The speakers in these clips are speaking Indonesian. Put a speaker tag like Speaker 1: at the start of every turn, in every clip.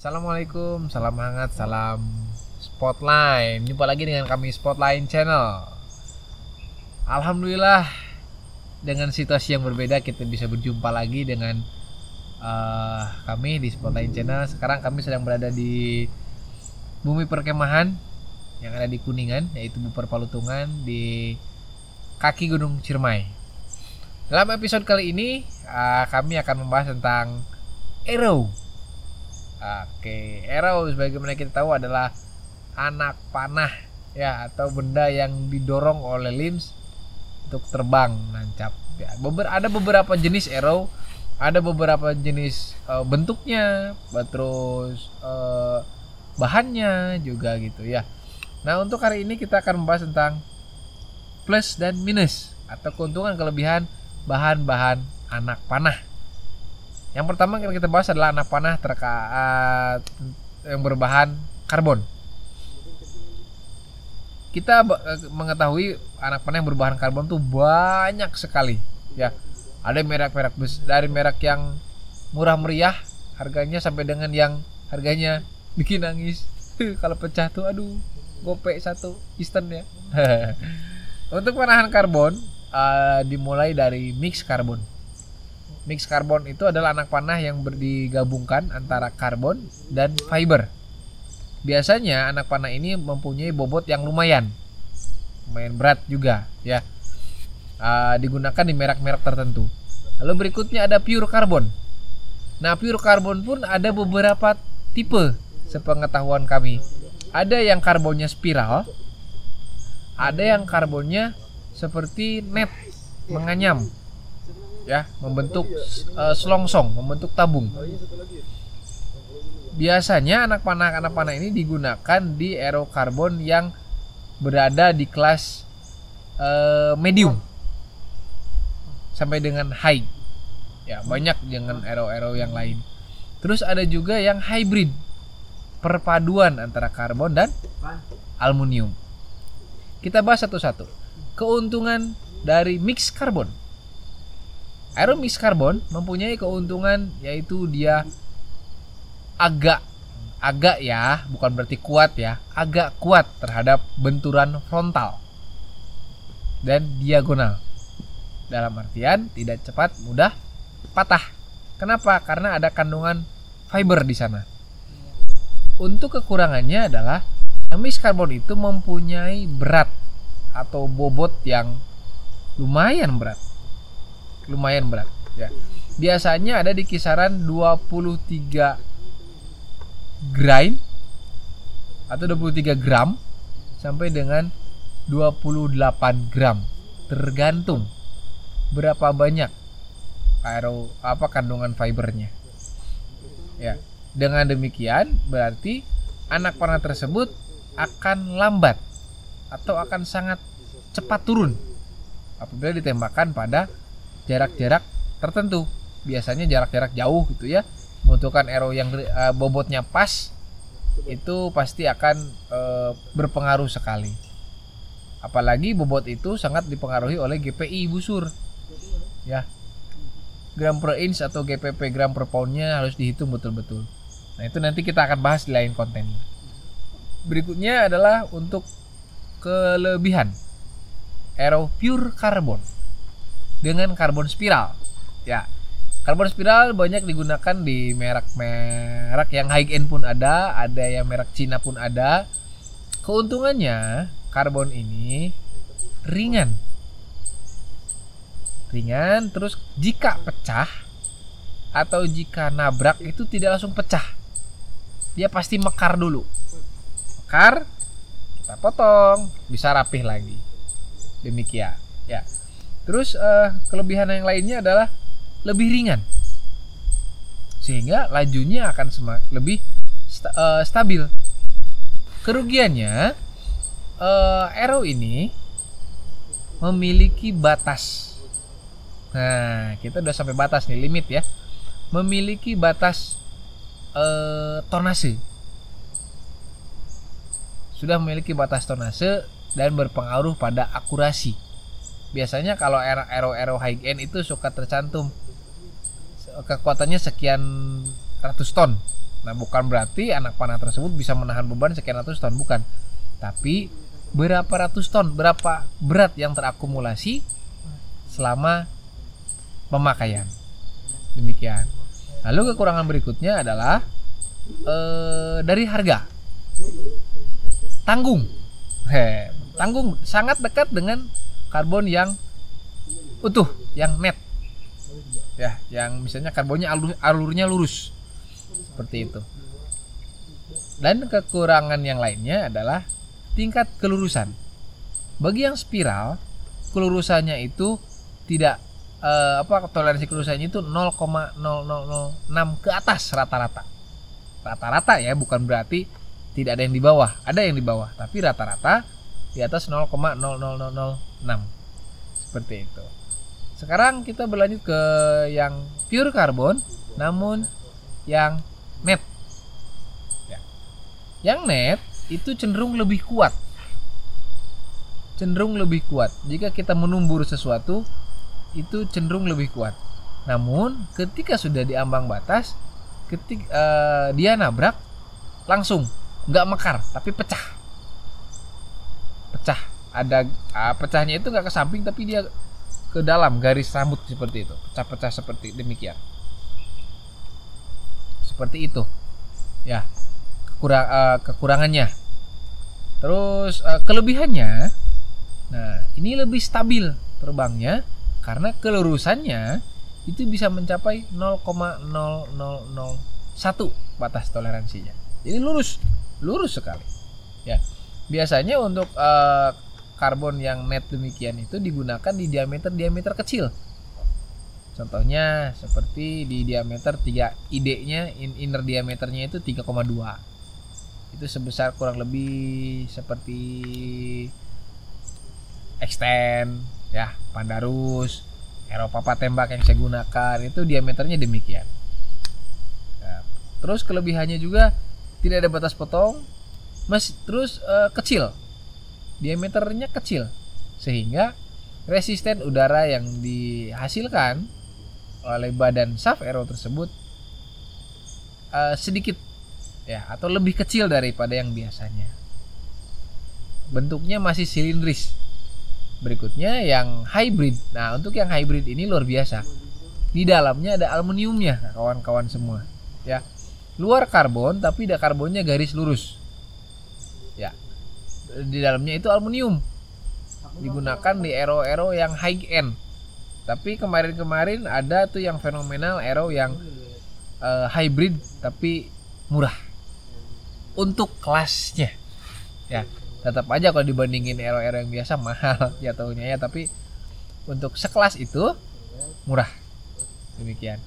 Speaker 1: Assalamualaikum, salam hangat, salam Spotline. Jumpa lagi dengan kami Spotline Channel. Alhamdulillah, dengan situasi yang berbeda kita bisa berjumpa lagi dengan kami di Spotline Channel. Sekarang kami sedang berada di bumi perkemahan yang ada di Kuningan, yaitu Buper Palutungan di kaki Gunung Ciremai. Dalam episode kali ini kami akan membahas tentang arrow. Oke, arrow sebagaimana kita tahu adalah anak panah ya, atau benda yang didorong oleh limbs untuk terbang nancap. Ya, ada beberapa jenis arrow, ada beberapa jenis bentuknya, terus bahannya juga gitu ya. Nah, untuk hari ini kita akan membahas tentang plus dan minus atau keuntungan kelebihan bahan-bahan anak panah. Yang pertama yang kita bahas adalah anak panah yang berbahan karbon. Kita mengetahui anak panah yang berbahan karbon tuh banyak sekali ya. Ada merek-merek dari merek yang murah meriah harganya sampai dengan yang harganya bikin nangis. Kalau pecah tuh aduh, gope satu Eastern ya. Untuk panahan karbon dimulai dari mix karbon. Mix karbon itu adalah anak panah yang digabungkan antara karbon dan fiber. Biasanya anak panah ini mempunyai bobot yang lumayan berat juga ya. Digunakan di merek-merek tertentu. Lalu berikutnya ada pure karbon. Nah, pure karbon pun ada beberapa tipe sepengetahuan kami. Ada yang karbonnya spiral, ada yang karbonnya seperti net menganyam ya, membentuk selongsong, membentuk tabung. Biasanya anak panah ini digunakan di arrow karbon yang berada di kelas medium sampai dengan high ya, banyak dengan arrow yang lain. Terus ada juga yang hybrid, perpaduan antara karbon dan aluminium. Kita bahas satu-satu. Keuntungan dari mix karbon. Arrow mix karbon mempunyai keuntungan yaitu dia agak ya, bukan berarti kuat ya, agak kuat terhadap benturan frontal dan diagonal. Dalam artian tidak cepat mudah patah. Kenapa? Karena ada kandungan fiber di sana. Untuk kekurangannya adalah mix karbon itu mempunyai berat atau bobot yang lumayan berat ya. Biasanya ada di kisaran 23 grain atau 23 gram sampai dengan 28 gram, tergantung berapa banyak kandungan fibernya ya. Dengan demikian berarti anak panah tersebut akan lambat atau akan sangat cepat turun apabila ditembakkan pada jarak-jarak tertentu. Biasanya jarak-jarak jauh gitu ya. Membutuhkan arrow yang bobotnya pas, itu pasti akan berpengaruh sekali. Apalagi bobot itu sangat dipengaruhi oleh GPI busur ya. Gram per inch atau GPP, gram per poundnya harus dihitung betul-betul. Nah, itu nanti kita akan bahas di lain konten. Berikutnya adalah untuk kelebihan arrow pure karbon dengan karbon spiral ya. Karbon spiral banyak digunakan di merek-merek yang high end pun ada yang merek Cina pun ada. Keuntungannya karbon ini ringan, terus jika pecah atau jika nabrak itu tidak langsung pecah, dia pasti mekar dulu. Kita potong, bisa rapih lagi. Demikian ya. Terus kelebihan yang lainnya adalah lebih ringan, sehingga lajunya akan lebih stabil. Kerugiannya arrow ini memiliki batas. Nah, kita udah sampai batas nih, limit ya. Memiliki batas tonase. Sudah memiliki batas tonase dan berpengaruh pada akurasi. Biasanya kalau arrow high end itu suka tercantum kekuatannya sekian ratus ton. Nah, bukan berarti anak panah tersebut bisa menahan beban sekian ratus ton, bukan. Tapi berapa ratus ton, berapa berat yang terakumulasi selama pemakaian. Demikian. Lalu kekurangan berikutnya adalah dari harga. Tanggung. Tanggung sangat dekat dengan karbon yang utuh, yang net. Ya, yang misalnya karbonnya alurnya lurus. Seperti itu. Dan kekurangan yang lainnya adalah tingkat kelurusan. Bagi yang spiral, kelurusannya itu tidak toleransi kelurusannya itu 0,0006 ke atas rata-rata. Rata-rata ya, bukan berarti tidak ada yang di bawah, ada yang di bawah, tapi rata-rata di atas 0,00006. Seperti itu. Sekarang kita berlanjut ke yang pure karbon, namun yang net. Ya. Yang net itu cenderung lebih kuat. Cenderung lebih kuat. Jika kita menumbur sesuatu, itu cenderung lebih kuat. Namun ketika sudah di ambang batas, dia nabrak, langsung nggak mekar tapi pecah. Ada pecahnya itu nggak ke samping, tapi dia ke dalam garis rambut seperti itu, pecah-pecah seperti demikian. Seperti itu ya kekurangannya. Terus kelebihannya, nah ini lebih stabil terbangnya karena kelurusannya itu bisa mencapai 0,0001 batas toleransinya. Jadi lurus sekali. Ya, biasanya untuk karbon yang net demikian itu digunakan di diameter kecil. Contohnya seperti di diameter 3 ID-nya, inner diameternya itu 3,2. Itu sebesar kurang lebih seperti extend ya, Pandarus, Eropa tembak yang saya gunakan itu diameternya demikian. Nah, terus kelebihannya juga tidak ada batas potong, terus kecil, diameternya kecil, sehingga resisten udara yang dihasilkan oleh badan shaft arrow tersebut sedikit ya, atau lebih kecil daripada yang biasanya. Bentuknya masih silindris. Berikutnya yang hybrid. Nah, untuk yang hybrid ini luar biasa. Di dalamnya ada aluminiumnya, kawan-kawan semua. Ya, luar karbon tapi ada karbonnya garis lurus. Ya, di dalamnya itu aluminium. Digunakan di arrow yang high end. Tapi kemarin ada tuh yang fenomenal arrow yang hybrid tapi murah. Untuk kelasnya. Ya. Tetap aja kalau dibandingin arrow yang biasa mahal jatuhnya ya, tapi untuk sekelas itu murah. Demikian.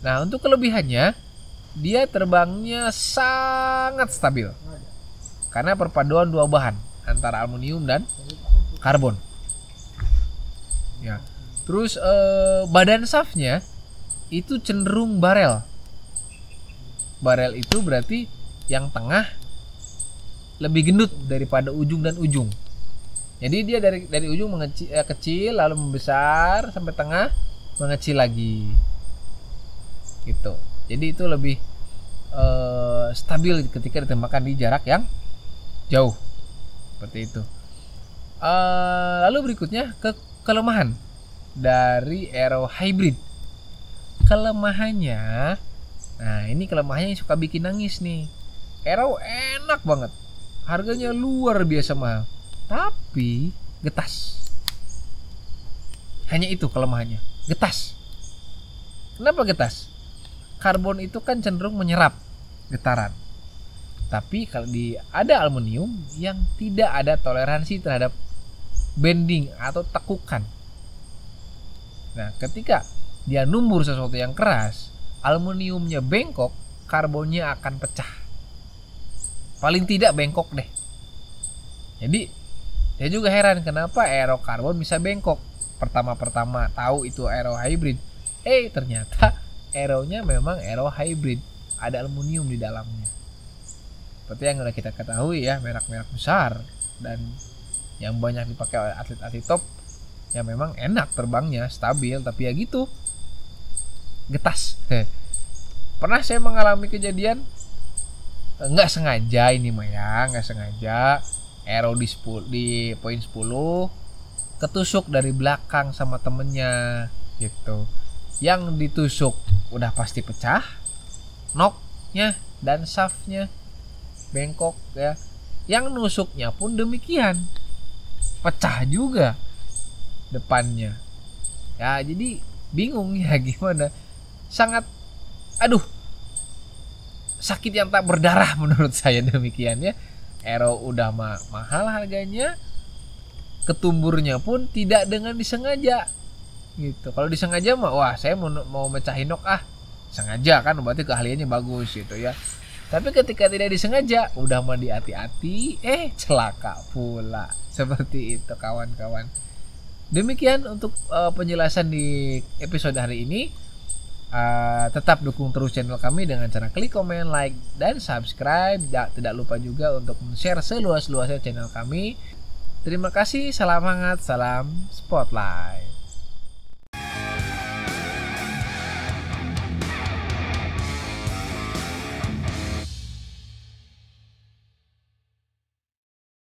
Speaker 1: Nah, untuk kelebihannya, dia terbangnya sangat stabil karena perpaduan dua bahan antara aluminium dan karbon. Ya. Terus badan shaftnya itu cenderung barel. Barel itu berarti yang tengah lebih gendut daripada ujung dan ujung. Jadi dia dari ujung kecil lalu membesar sampai tengah mengecil lagi. Gitu. Jadi itu lebih stabil ketika ditembakkan di jarak yang jauh. Seperti itu. Lalu berikutnya kelemahan dari arrow hybrid. Kelemahannya, nah ini kelemahannya yang suka bikin nangis nih. Arrow enak banget. Harganya luar biasa mahal, tapi getas. Hanya itu kelemahannya, getas. Kenapa getas? Karbon itu kan cenderung menyerap getaran. Tapi kalau ada aluminium yang tidak ada toleransi terhadap bending atau tekukan. Nah, ketika dia numbur sesuatu yang keras, aluminiumnya bengkok, karbonnya akan pecah. Paling tidak bengkok deh. Jadi saya juga heran kenapa arrow karbon bisa bengkok. Pertama tahu itu arrow hybrid. Ternyata arrownya memang arrow hybrid. Ada aluminium di dalamnya. Seperti yang sudah kita ketahui ya, merek-merek besar dan yang banyak dipakai oleh atlet-atlet top, ya memang enak terbangnya, stabil, tapi ya gitu, getas. Pernah saya mengalami kejadian nggak sengaja, ini mah ya nggak sengaja, Ero di poin 10 ketusuk dari belakang sama temennya gitu. Yang ditusuk udah pasti pecah knocknya dan shaftnya bengkok ya. Yang nusuknya pun demikian, pecah juga depannya ya. Jadi bingung ya gimana, sangat aduh sakit yang tak berdarah menurut saya demikian ya. Ero udah mahal harganya, ketumburnya pun tidak dengan disengaja gitu. Kalau disengaja mah wah saya mau mecahin nok sengaja kan, berarti keahliannya bagus gitu ya. Tapi ketika tidak disengaja udah mah hati-hati celaka pula. Seperti itu kawan-kawan. Demikian untuk penjelasan di episode hari ini. Tetap dukung terus channel kami dengan cara klik komen, like, dan subscribe. Tidak lupa juga untuk share seluas-luasnya channel kami. Terima kasih, salam hangat, salam spotlight.